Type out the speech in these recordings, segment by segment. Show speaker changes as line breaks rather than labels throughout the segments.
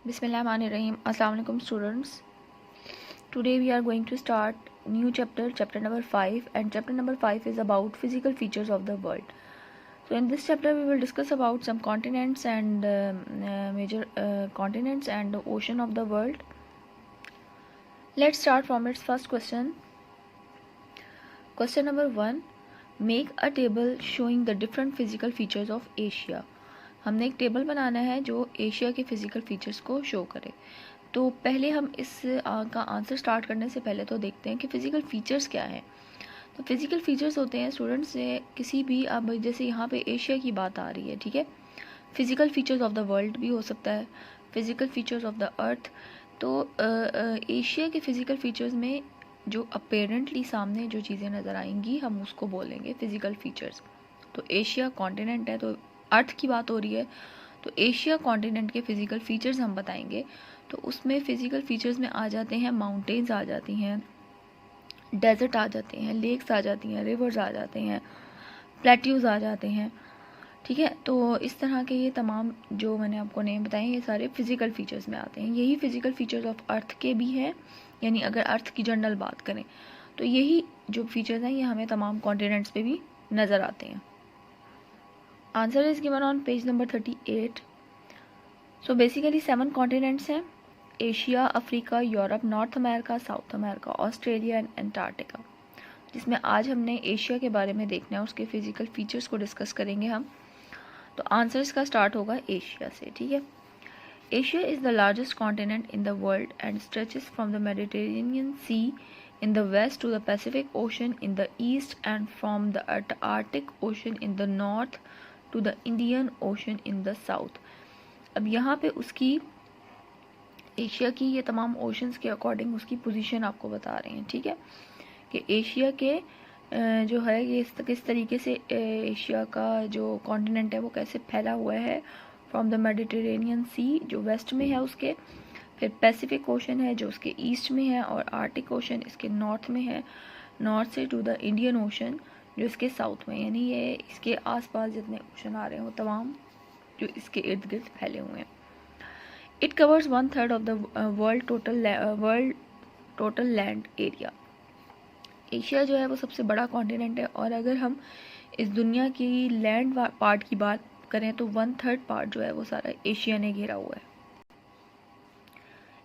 Bismillahirrahmanirrahim. Assalamu alaikum students. Today we are going to start new chapter number 5, and chapter number 5 is about physical features of the world. So in this chapter we will discuss about some continents and major continents and the ocean of the world. Let's start from its first question. Question number 1. Make a table showing the different physical features of Asia. हमने एक table बनाना है जो Asia के physical features को show करे। तो पहले हम इस का आंसर स्टार्ट करने से पहले तो देखते हैं कि फ़िज़िकल फ़ीचर्स क्या हैं। तो फिज़िकल फ़ीचर्स होते हैं स्टूडेंट्स से किसी भी, अब जैसे यहाँ पे एशिया की बात आ रही है, ठीक है, physical features of the world भी हो सकता है, physical features of the earth. तो एशिया के फ़िज़िकल फ़ीचर्स में जो अपेरेंटली सामने जो चीज़ें नज़र आएंगी हम उसको बोलेंगे फ़िज़िकल फ़ीचर्स। तो एशिया कॉन्टिनेंट है, तो अर्थ की बात हो रही है, तो एशिया कॉन्टिनेंट के फ़िज़िकल फ़ीचर्स हम बताएंगे। तो उसमें फ़िज़िकल फ़ीचर्स में आ जाते हैं माउंटेन्स आ जाती हैं, डेजर्ट आ जाते हैं, लेक्स आ जाती हैं, रिवर्स आ जाते हैं, प्लेट्यूज़ आ जाते हैं, ठीक है। तो इस तरह के ये तमाम जो मैंने आपको नेम बताए ये सारे फ़िज़िकल फ़ीचर्स में आते हैं। यही फ़िज़िकल फ़ीचर्स ऑफ अर्थ के भी हैं, यानी अगर अर्थ की जनरल बात करें तो यही जो फीचर्स हैं ये हमें तमाम कॉन्टिनेंट्स पे भी नज़र आते हैं। Answer is given on page number 38। So basically 7 continents हैं: Asia, Africa, Europe, North America, South America, Australia and Antarctica. जिसमें आज हमने एशिया के बारे में देखना है, उसके फिजिकल फीचर्स को डिस्कस करेंगे हम। तो आंसर इसका स्टार्ट होगा एशिया से, ठीक है। Asia is the largest continent in the world and stretches from the Mediterranean Sea in the west to the Pacific Ocean in the east and from the Arctic Ocean in the north to the Indian Ocean in the south। अब यहाँ पे उसकी Asia की ये तमाम oceans के according उसकी position आपको बता रहे हैं, ठीक है, कि एशिया के जो है ये किस तरीके से एशिया का जो कॉन्टिनेंट है वो कैसे फैला हुआ है। फ्रॉम द मेडिटेरेनियन सी जो वेस्ट में है उसके, फिर पैसिफिक ओशन है जो उसके ईस्ट में है, और आर्टिक ओशन इसके नॉर्थ में है, नॉर्थ से टू द इंडियन ओशन जो इसके साउथ में, यानी ये इसके आसपास जितने ओशन आ रहे हैं वो तमाम जो इसके इर्द गिर्द फैले हुए हैं। It covers 1/3 of the world total land area. Asia जो है वो सबसे बड़ा कॉन्टिनेंट है, और अगर हम इस दुनिया की लैंड पार्ट की बात करें तो 1/3 पार्ट जो है वो सारा एशिया ने घेरा हुआ है।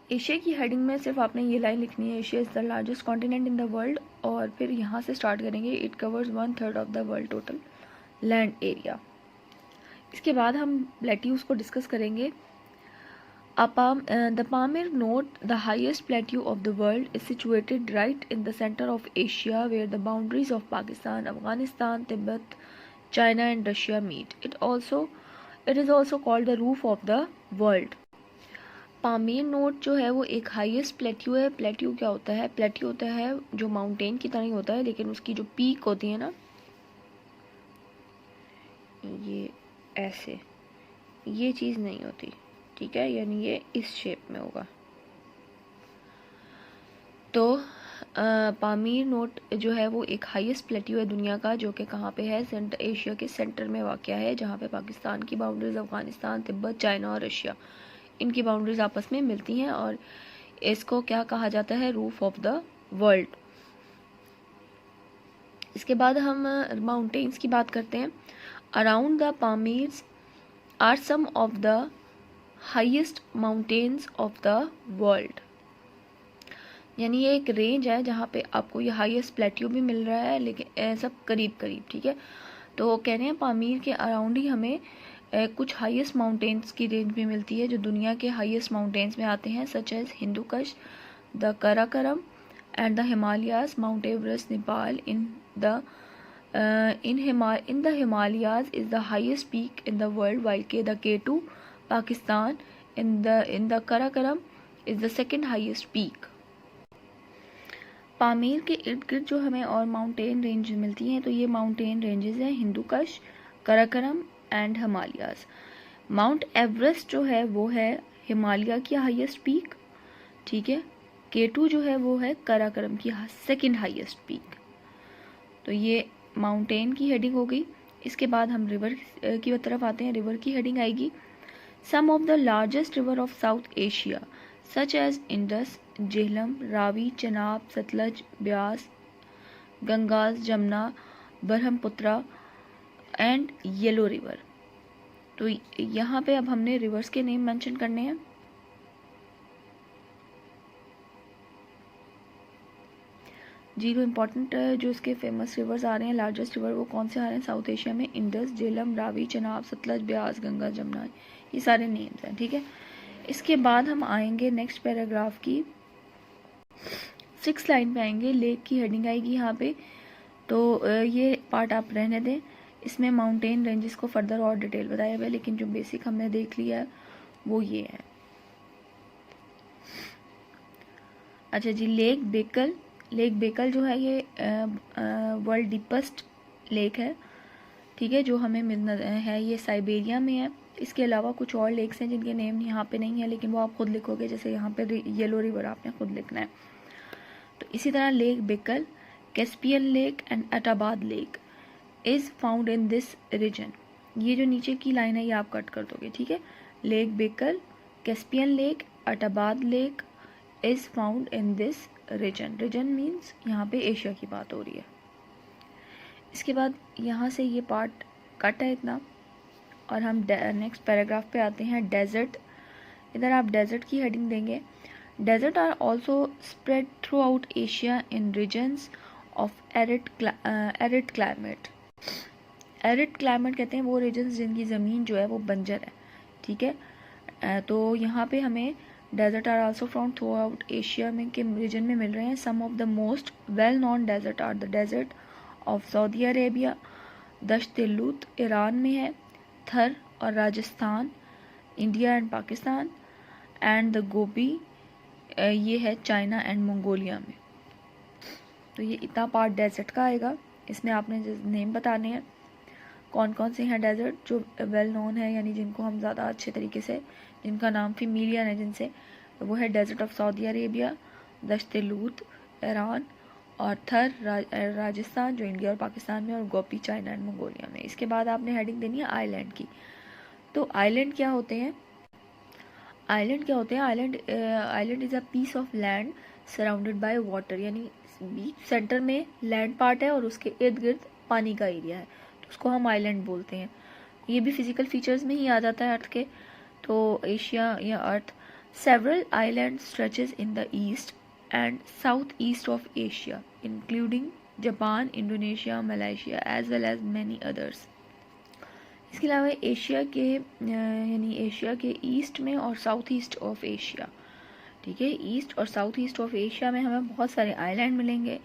एशिया की हेडिंग में सिर्फ आपने ये लाइन लिखनी है, Asia is the largest continent in the world, और फिर यहाँ से स्टार्ट करेंगे, it covers 1/3 of the world total land area. इसके बाद हम प्लेट्यूज को डिस्कस करेंगे। The Pamir note the highest plateau of the world is situated right in the centre of Asia where the boundaries of Pakistan, Afghanistan, Tibet, China and Russia meet. It is also called the roof of the world. Pamir knot जो है वो एक highest plateau है। Plateau क्या होता है? Plateau होता है जो माउंटेन की तरह ही होता है, लेकिन उसकी जो पीक होती है ना, ये ऐसे ये चीज़ नहीं होती, ठीक है, यानी ये इस शेप में होगा। तो पामीर नोट जो है वो एक हाईएस्ट प्लेट्यू है दुनिया का, जो कि कहाँ पे है? एशिया के सेंटर में वाक़या है, जहाँ पे पाकिस्तान की बाउंड्रीज, अफगानिस्तान, तिब्बत, चाइना और रशिया इनकी बाउंड्रीज आपस में मिलती हैं, और इसको क्या कहा जाता है? Roof of the world. इसके बाद हम माउंटेन्स की बात करते हैं। Around the Pamirs are some of the highest mountains of the world, यानी ये एक रेंज है जहाँ पे आपको ये हाईएस्ट प्लेट्यू भी मिल रहा है, लेकिन सब करीब करीब, ठीक है। तो कह रहे हैं पामीर के अराउंड ही हमें कुछ हाईएस्ट माउंटेन्स की रेंज भी मिलती है जो दुनिया के हाईएस्ट माउंटेन्स में आते हैं, सच as Hindu Kush, the Karakoram and the Himalayas, Mount Everest Nepal. In the Himalayas is the highest peak in the world, while के the K2 Pakistan in the Karakoram is the second highest peak. Pamir के इर्द गिर्द जो हमें और माउंटेन रेंज मिलती हैं, तो ये माउंटेन रेंजेस हैं हिंदू कश, Karakoram and Himalayas. Mount Everest जो है वो है हिमालय की हाईएस्ट पीक, ठीक है। K2 जो है वो है कराकरम की सेकंड हाईएस्ट पीक। तो ये माउंटेन की हेडिंग हो गई। इसके बाद हम रिवर की तरफ आते हैं। रिवर की हेडिंग आएगी Some of the largest river of South Asia, such as Indus, Jhelum, Ravi, Chenab, Satluj, Beas, Gangas, Jamna, Brahmaputra and yellow river. तो यहाँ पे अब हमने रिवर्स के नेम मेंशन करने हैं। जी, तो इम्पॉर्टेंट जो इसके फेमस रिवर्स आ रहे हैं, लार्जेस्ट रिवर, वो कौन से आ रहे हैं साउथ एशिया में? इंडस, झेलम, रावी, चनाब, सतलज, ब्यास, गंगा, जमुना, ये सारे नेम्स हैं। ठीक है, इसके बाद हम आएंगे नेक्स्ट पैराग्राफ की 6 लाइन पे आएंगे। लेक की हेडिंग आएगी यहाँ पे, तो ये पार्ट आप रहने दें। इसमें माउंटेन रेंजेस को फर्दर और डिटेल बताया हुआ है, लेकिन जो बेसिक हमने देख लिया है वो ये है। अच्छा जी, लेक बेकल। लेक बेकल जो है ये वर्ल्ड डीपेस्ट लेक है। ठीक है, जो हमें मिलना है ये साइबेरिया में है। इसके अलावा कुछ और लेक्स हैं जिनके नेम यहाँ पे नहीं है, लेकिन वो आप खुद लिखोगे, जैसे यहाँ पे येलो रिवर आपने खुद लिखना है। तो इसी तरह lake Baikal, Caspian lake and Attabad lake is found in this region. ये जो नीचे की लाइन है ये आप कट कर दोगे। ठीक है, lake Baikal, Caspian lake, Attabad lake is found in this region. Region means यहाँ पे एशिया की बात हो रही है। इसके बाद यहाँ से ये पार्ट कट है इतना, और हम नेक्स्ट पैराग्राफ पे आते हैं। डेजर्ट। इधर आप डेजर्ट की हेडिंग देंगे। Desert are also spread throughout Asia in regions of arid climate. Arid climate कहते हैं वो रीजन्स जिनकी ज़मीन जो है वो बंजर है। ठीक है, तो यहाँ पे हमें desert are also found throughout Asia में के रीजन में मिल रहे हैं। Some of the most well known desert are the desert of Saudi Arabia, Dasht-e-Lut Iran में है, थर और Rajasthan, India and Pakistan, and the Gobi ये है चाइना एंड मंगोलिया में। तो ये इतना पार्ट डेजर्ट का आएगा। इसमें आपने नेम बताने हैं कौन कौन से हैं डेजर्ट जो वेल नोन है, यानी जिनको हम ज़्यादा अच्छे तरीके से, जिनका नाम फेमिलियर है जिनसे, वो है desert of Saudi Arabia, Dasht-e-Lut Iran, और थर राजस्थान जो इंडिया और पाकिस्तान में, और गोपी चाइना एंड मंगोलिया में। इसके बाद आपने हेडिंग देनी है आइलैंड की। तो आइलैंड क्या होते हैं? आइलैंड क्या होते हैं? Island is a piece of land surrounded by water, यानी बीच सेंटर में लैंड पार्ट है और उसके इर्द गिर्द पानी का एरिया है, तो उसको हम आइलैंड बोलते हैं। ये भी फिजिकल फीचर्स में ही आ जाता है अर्थ के। तो एशिया या earth, several island stretches in the east and south east of Asia including Japan, Indonesia, Malaysia as well as many others. इसके अलावा एशिया के यानी एशिया के ईस्ट में और साउथ ईस्ट ऑफ एशिया। ठीक है, ईस्ट और साउथ ईस्ट ऑफ एशिया में हमें बहुत सारे आइलैंड मिलेंगे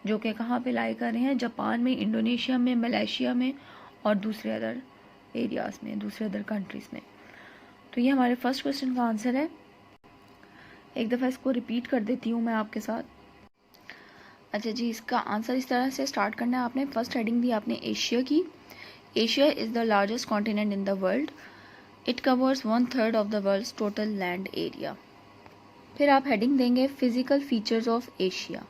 जो कि कहाँ पे लाई कर रहे हैं? जापान में, इंडोनेशिया में, मलेशिया में और दूसरे अदर एरियाज़ में, दूसरे अदर कंट्रीज़ में। तो ये हमारे फर्स्ट क्वेश्चन का आंसर है। एक दफ़ा इसको रिपीट कर देती हूँ मैं आपके साथ। अच्छा जी, इसका आंसर इस तरह से स्टार्ट करना है आपने। फर्स्ट हेडिंग दी आपने एशिया की। Asia is the largest continent in the world. It covers 1/3 of the world's total land area. फिर आप हेडिंग देंगे फिजिकल फीचर्स ऑफ एशिया,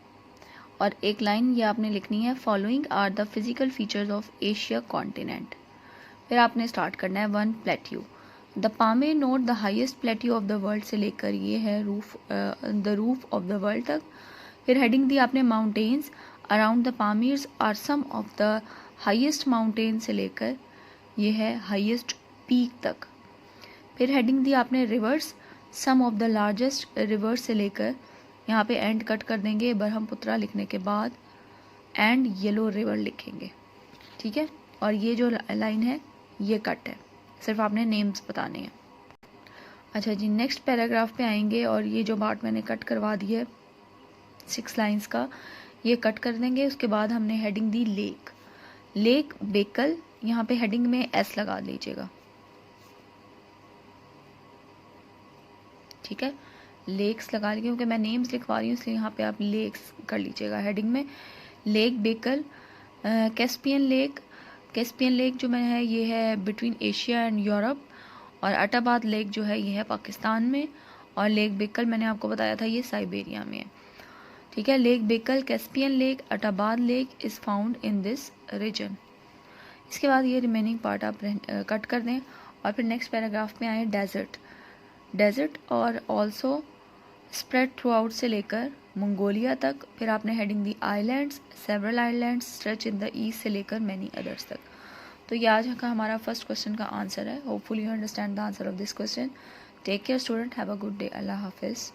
और एक लाइन ये आपने लिखनी है, following are the physical features of Asia continent. फिर आपने स्टार्ट करना है 1 plateau. The Pamir knot the highest plateau of the world से लेकर ये है the roof of the world तक। फिर हेडिंग दी आपने mountains around the Pamirs are some of the highest mountain से लेकर ये है हाईएस्ट पीक तक। फिर हेडिंग दी आपने rivers, some of the largest rivers से लेकर यहाँ पे एंड कट कर देंगे ब्रह्मपुत्रा लिखने के बाद, एंड येलो रिवर लिखेंगे। ठीक है, और ये जो लाइन है ये कट है, सिर्फ आपने नेम्स बताने हैं। अच्छा जी, नेक्स्ट पैराग्राफ पे आएंगे, और ये जो पार्ट मैंने कट करवा दिया है 6 लाइंस का, ये कट कर देंगे। उसके बाद हमने हेडिंग दी लेक। लेक बेकल, यहाँ पे हेडिंग में एस लगा लीजिएगा। ठीक है, लेक्स लगा लीजिए, क्योंकि मैं नेम्स लिखवा रही हूँ इसलिए यहाँ पे आप लेक्स कर लीजिएगा हेडिंग में। Lake Baikal, Caspian lake. Caspian lake जो मैं है ये है बिटवीन एशिया एंड यूरोप, और अटाबाद लेक जो है ये है पाकिस्तान में, और लेक बेकल मैंने आपको बताया था ये साइबेरिया में है। ठीक है, lake Baikal, Caspian lake, Attabad lake is found in this region. इसके बाद ये रिमेनिंग पार्ट आप कट कर दें, और फिर नेक्स्ट पैराग्राफ में आए डेजर्ट और ऑल्सो स्प्रेड थ्रू आउट से लेकर मंगोलिया तक। फिर आपने heading the islands, several islands stretch in the east से लेकर मैनी अदर्स तक। तो ये आज का हमारा फर्स्ट क्वेश्चन का आंसर है। Hopefully you understand the answer of this question. Take care student, have a good day, अल्लाह हाफिज़।